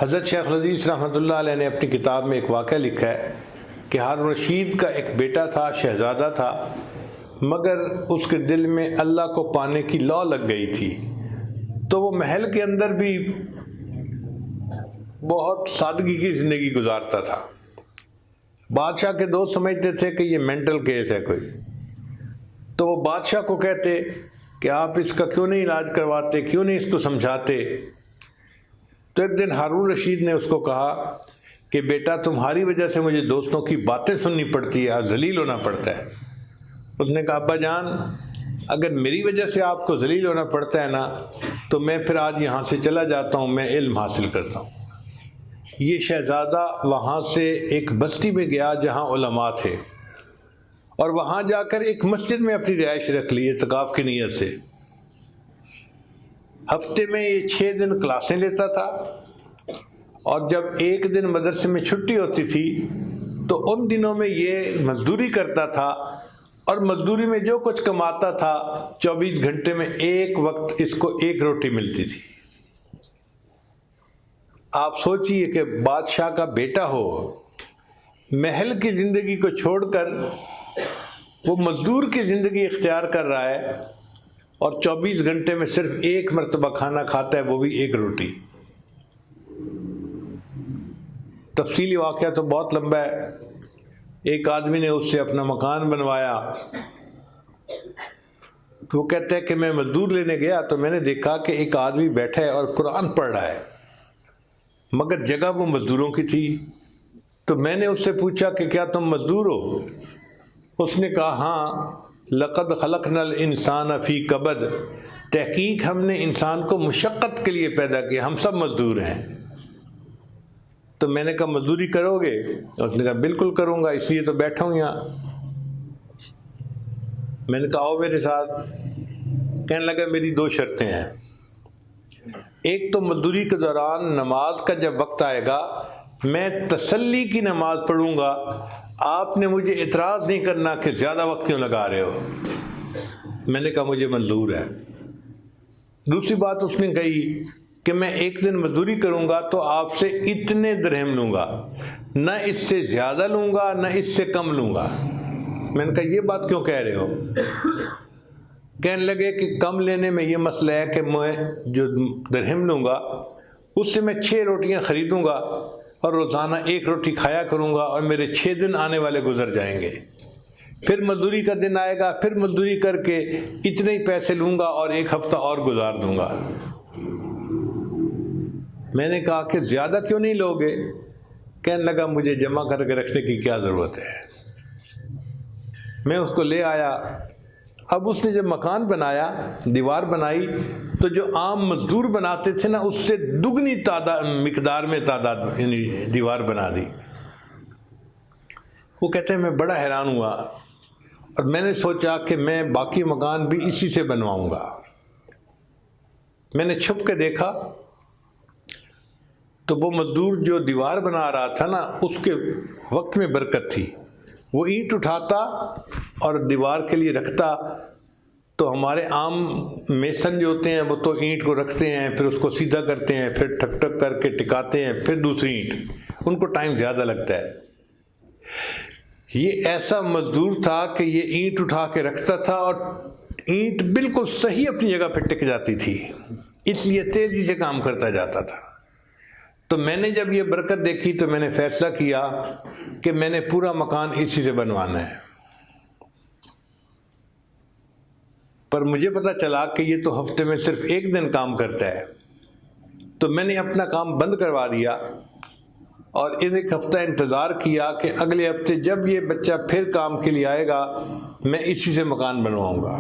حضرت شیخ الحدیث رحمۃ اللہ علیہ نے اپنی کتاب میں ایک واقعہ لکھا ہے کہ ہارون رشید کا ایک بیٹا تھا، شہزادہ تھا، مگر اس کے دل میں اللہ کو پانے کی لو لگ گئی تھی، تو وہ محل کے اندر بھی بہت سادگی کی زندگی گزارتا تھا۔ بادشاہ کے دوست سمجھتے تھے کہ یہ مینٹل کیس ہے کوئی، تو وہ بادشاہ کو کہتے کہ آپ اس کا کیوں نہیں علاج کرواتے، کیوں نہیں اس کو سمجھاتے۔ تو ایک دن ہارون رشید نے اس کو کہا کہ بیٹا تمہاری وجہ سے مجھے دوستوں کی باتیں سننی پڑتی ہے، ذلیل ہونا پڑتا ہے۔ اس نے کہا ابا جان اگر میری وجہ سے آپ کو ذلیل ہونا پڑتا ہے نا تو میں پھر آج یہاں سے چلا جاتا ہوں، میں علم حاصل کرتا ہوں۔ یہ شہزادہ وہاں سے ایک بستی میں گیا جہاں علماء تھے، اور وہاں جا کر ایک مسجد میں اپنی رہائش رکھ لی اعتکاف کی نیت سے۔ ہفتے میں یہ 6 دن کلاسیں لیتا تھا، اور جب ایک دن مدرسے میں چھٹی ہوتی تھی تو ان دنوں میں یہ مزدوری کرتا تھا، اور مزدوری میں جو کچھ کماتا تھا 24 گھنٹے میں ایک وقت اس کو 1 روٹی ملتی تھی۔ آپ سوچئے کہ بادشاہ کا بیٹا ہو، محل کی زندگی کو چھوڑ کر وہ مزدور کی زندگی اختیار کر رہا ہے، اور 24 گھنٹے میں صرف 1 مرتبہ کھانا کھاتا ہے، وہ بھی 1 روٹی۔ تفصیلی واقعہ تو بہت لمبا ہے۔ ایک آدمی نے اس سے اپنا مکان بنوایا، وہ کہتا ہے کہ میں مزدور لینے گیا تو میں نے دیکھا کہ ایک آدمی بیٹھا ہے اور قرآن پڑھ رہا ہے، مگر جگہ وہ مزدوروں کی تھی۔ تو میں نے اس سے پوچھا کہ کیا تم مزدور ہو؟ اس نے کہا ہاں، لقد خلقنا الانسان فی کبد، تحقیق ہم نے انسان کو مشقت کے لیے پیدا کیا، ہم سب مزدور ہیں۔ تو میں نے کہا مزدوری کرو گے؟ اس نے کہا بالکل کروں گا، اس لیے تو بیٹھا ہوں یہاں۔ میں نے کہا آؤ میرے ساتھ۔ کہنے لگا میری 2 شرطیں ہیں، ایک تو مزدوری کے دوران نماز کا جب وقت آئے گا میں تسلی کی نماز پڑھوں گا، آپ نے مجھے اعتراض نہیں کرنا کہ زیادہ وقت کیوں لگا رہے ہو۔ میں نے کہا مجھے منظور ہے۔ دوسری بات اس نے کہی کہ میں ایک دن مزدوری کروں گا تو آپ سے اتنے درہم لوں گا، نہ اس سے زیادہ لوں گا نہ اس سے کم لوں گا۔ میں نے کہا یہ بات کیوں کہہ رہے ہو؟ کہنے لگے کہ کم لینے میں یہ مسئلہ ہے کہ میں جو درہم لوں گا اس سے میں 6 روٹیاں خریدوں گا اور روزانہ 1 روٹی کھایا کروں گا، اور میرے 6 دن آنے والے گزر جائیں گے۔ پھر مزدوری کا دن آئے گا، پھر مزدوری کر کے اتنے ہی پیسے لوں گا اور 1 ہفتہ اور گزار دوں گا۔ میں نے کہا کہ زیادہ کیوں نہیں لوگے؟ کہنے لگا مجھے جمع کر کے رکھنے کی کیا ضرورت ہے۔ میں اس کو لے آیا۔ اب اس نے جب مکان بنایا، دیوار بنائی، تو جو عام مزدور بناتے تھے نا اس سے دگنی مقدار میں تعداد یعنی دیوار بنا دی۔ وہ کہتے ہیں میں بڑا حیران ہوا، اور میں نے سوچا کہ میں باقی مکان بھی اسی سے بنواؤں گا۔ میں نے چھپ کے دیکھا تو وہ مزدور جو دیوار بنا رہا تھا نا اس کے وقت میں برکت تھی۔ وہ اینٹ اٹھاتا اور دیوار کے لیے رکھتا، تو ہمارے عام میسن جو ہوتے ہیں وہ تو اینٹ کو رکھتے ہیں، پھر اس کو سیدھا کرتے ہیں، پھر ٹھک ٹھک کر کے ٹکاتے ہیں، پھر دوسری اینٹ، ان کو ٹائم زیادہ لگتا ہے۔ یہ ایسا مزدور تھا کہ یہ اینٹ اٹھا کے رکھتا تھا اور اینٹ بالکل صحیح اپنی جگہ پہ ٹک جاتی تھی، اس لیے تیزی سے کام کرتا جاتا تھا۔ تو میں نے جب یہ برکت دیکھی تو میں نے فیصلہ کیا کہ میں نے پورا مکان اسی سے بنوانا ہے۔ پر مجھے پتا چلا کہ یہ تو ہفتے میں صرف 1 دن کام کرتا ہے، تو میں نے اپنا کام بند کروا دیا اور 1 ہفتہ انتظار کیا کہ اگلے ہفتے جب یہ بچہ پھر کام کے لیے آئے گا میں اسی سے مکان بنواؤں گا۔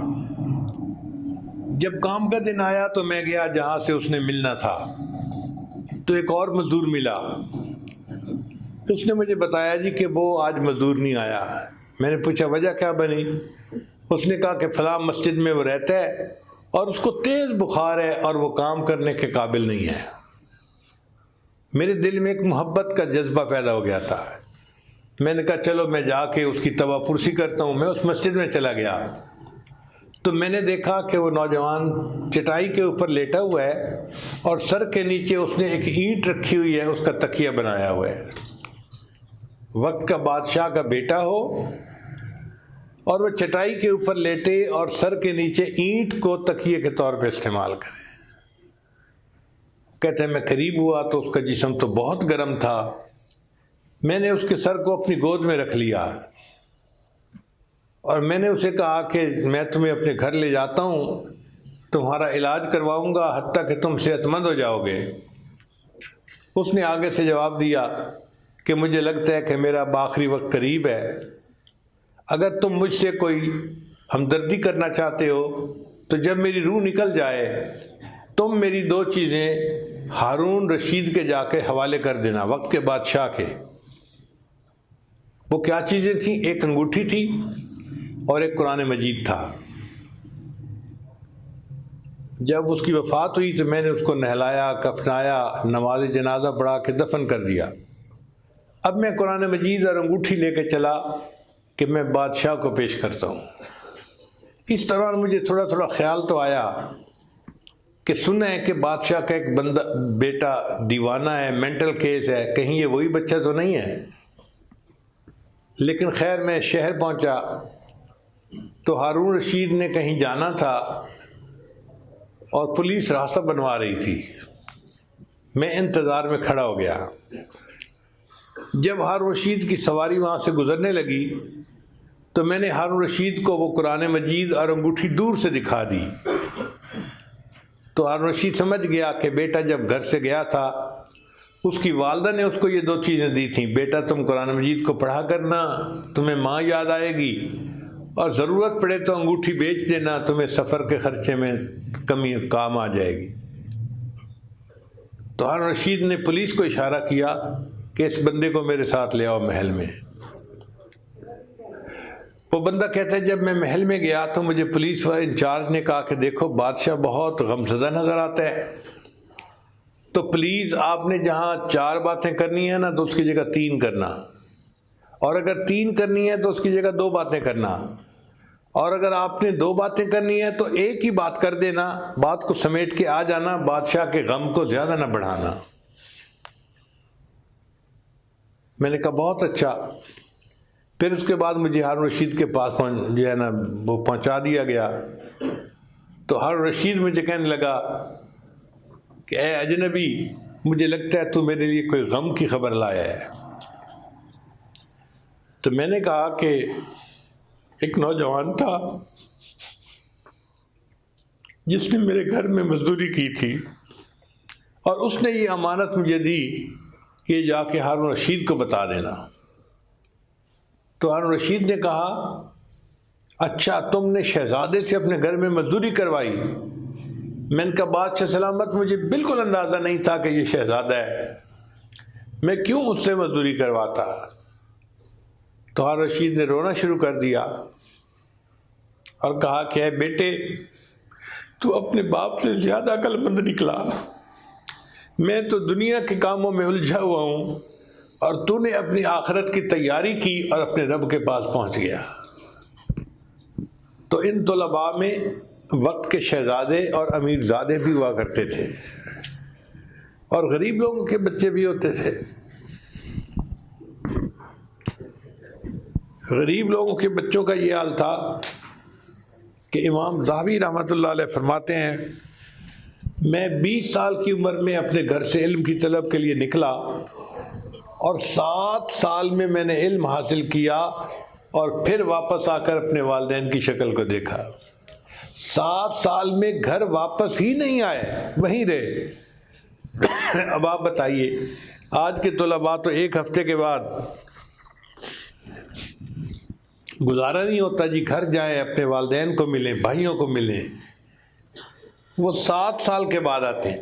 جب کام کا دن آیا تو میں گیا جہاں سے اس نے ملنا تھا، تو ایک اور مزدور ملا۔ اس نے مجھے بتایا جی کہ وہ آج مزدور نہیں آیا۔ میں نے پوچھا وجہ کیا بنی؟ اس نے کہا کہ فلاں مسجد میں وہ رہتا ہے اور اس کو تیز بخار ہے اور وہ کام کرنے کے قابل نہیں ہے۔ میرے دل میں ایک محبت کا جذبہ پیدا ہو گیا تھا۔ میں نے کہا چلو میں جا کے اس کی توا پرسی کرتا ہوں۔ میں اس مسجد میں چلا گیا۔ تو میں نے دیکھا کہ وہ نوجوان چٹائی کے اوپر لیٹا ہوا ہے اور سر کے نیچے اس نے ایک اینٹ رکھی ہوئی ہے، اس کا تکیہ بنایا ہوا ہے۔ وقت کا بادشاہ کا بیٹا ہو اور وہ چٹائی کے اوپر لیٹے اور سر کے نیچے اینٹ کو تکیے کے طور پہ استعمال کرے۔ کہتے ہیں میں قریب ہوا تو اس کا جسم تو بہت گرم تھا، میں نے اس کے سر کو اپنی گود میں رکھ لیا اور میں نے اسے کہا کہ میں تمہیں اپنے گھر لے جاتا ہوں، تمہارا علاج کرواؤں گا حتیٰ کہ تم صحت مند ہو جاؤ گے۔ اس نے آگے سے جواب دیا کہ مجھے لگتا ہے کہ میرا آخری وقت قریب ہے، اگر تم مجھ سے کوئی ہمدردی کرنا چاہتے ہو تو جب میری روح نکل جائے تم میری 2 چیزیں ہارون رشید کے جا کے حوالے کر دینا، وقت کے بادشاہ کے۔ وہ کیا چیزیں تھیں؟ ایک انگوٹھی تھی اور ایک قرآن مجید تھا۔ جب اس کی وفات ہوئی تو میں نے اس کو نہلایا، کفنایا، نماز جنازہ پڑھا کے دفن کر دیا۔ اب میں قرآن مجید اور انگوٹھی لے کے چلا کہ میں بادشاہ کو پیش کرتا ہوں۔ اس طرح مجھے تھوڑا تھوڑا خیال تو آیا کہ سنا ہے کہ بادشاہ کا ایک بندہ بیٹا دیوانہ ہے، مینٹل کیس ہے، کہیں یہ وہی بچہ تو نہیں ہے۔ لیکن خیر میں شہر پہنچا تو ہارون رشید نے کہیں جانا تھا اور پولیس راستہ بنوا رہی تھی، میں انتظار میں کھڑا ہو گیا۔ جب ہارون رشید کی سواری وہاں سے گزرنے لگی تو میں نے ہارون رشید کو وہ قرآن مجید اور انگوٹھی دور سے دکھا دی، تو ہارون رشید سمجھ گیا کہ بیٹا جب گھر سے گیا تھا اس کی والدہ نے اس کو یہ 2 چیزیں دی تھیں، بیٹا تم قرآن مجید کو پڑھا کرنا، تمہیں ماں یاد آئے گی، اور ضرورت پڑے تو انگوٹھی بیچ دینا، تمہیں سفر کے خرچے میں کمی کام آ جائے گی۔ تو ہارون رشید نے پولیس کو اشارہ کیا کہ اس بندے کو میرے ساتھ لے آؤ محل میں۔ وہ بندہ کہتا ہے جب میں محل میں گیا تو مجھے پولیس والے انچارج نے کہا کہ دیکھو بادشاہ بہت غمزدہ نظر آتا ہے، تو پلیز آپ نے جہاں 4 باتیں کرنی ہیں نا تو اس کی جگہ 3 کرنا، اور اگر 3 کرنی ہے تو اس کی جگہ 2 باتیں کرنا، اور اگر آپ نے 2 باتیں کرنی ہے تو ایک ہی بات کر دینا، بات کو سمیٹ کے آ جانا، بادشاہ کے غم کو زیادہ نہ بڑھانا۔ میں نے کہا بہت اچھا۔ پھر اس کے بعد مجھے ہارون رشید کے پاس جو ہے نا وہ پہنچا دیا گیا، تو ہارون رشید مجھے کہنے لگا کہ اے اجنبی، مجھے لگتا ہے تو میرے لیے کوئی غم کی خبر لایا ہے۔ تو میں نے کہا کہ ایک نوجوان تھا جس نے میرے گھر میں مزدوری کی تھی اور اس نے یہ امانت مجھے دی کہ جا کے ہارون رشید کو بتا دینا۔ تو ہارون رشید نے کہا اچھا تم نے شہزادے سے اپنے گھر میں مزدوری کروائی؟ میں نے کہا بادشاہ سلامت، مجھے بالکل اندازہ نہیں تھا کہ یہ شہزادہ ہے، میں کیوں اس سے مزدوری کرواتا؟ تو ہارون رشید نے رونا شروع کر دیا اور کہا کہ اے بیٹے، تو اپنے باپ سے زیادہ عقل مند نکلا، میں تو دنیا کے کاموں میں الجھا ہوا ہوں اور تو نے اپنی آخرت کی تیاری کی اور اپنے رب کے پاس پہنچ گیا۔ تو ان طلباء میں وقت کے شہزادے اور امیر زادے بھی ہوا کرتے تھے اور غریب لوگوں کے بچے بھی ہوتے تھے۔ غریب لوگوں کے بچوں کا یہ حال تھا کہ امام ذہبی رحمۃ اللہ علیہ فرماتے ہیں میں 20 سال کی عمر میں اپنے گھر سے علم کی طلب کے لیے نکلا اور 7 سال میں نے علم حاصل کیا اور پھر واپس آ کر اپنے والدین کی شکل کو دیکھا۔ 7 سال میں گھر واپس ہی نہیں آئے، وہیں رہے۔ اب آپ بتائیے آج کے طلباء تو 1 ہفتے کے بعد گزارا نہیں ہوتا جی گھر جائیں، اپنے والدین کو ملیں، بھائیوں کو ملیں، وہ 7 سال کے بعد آتے ہیں۔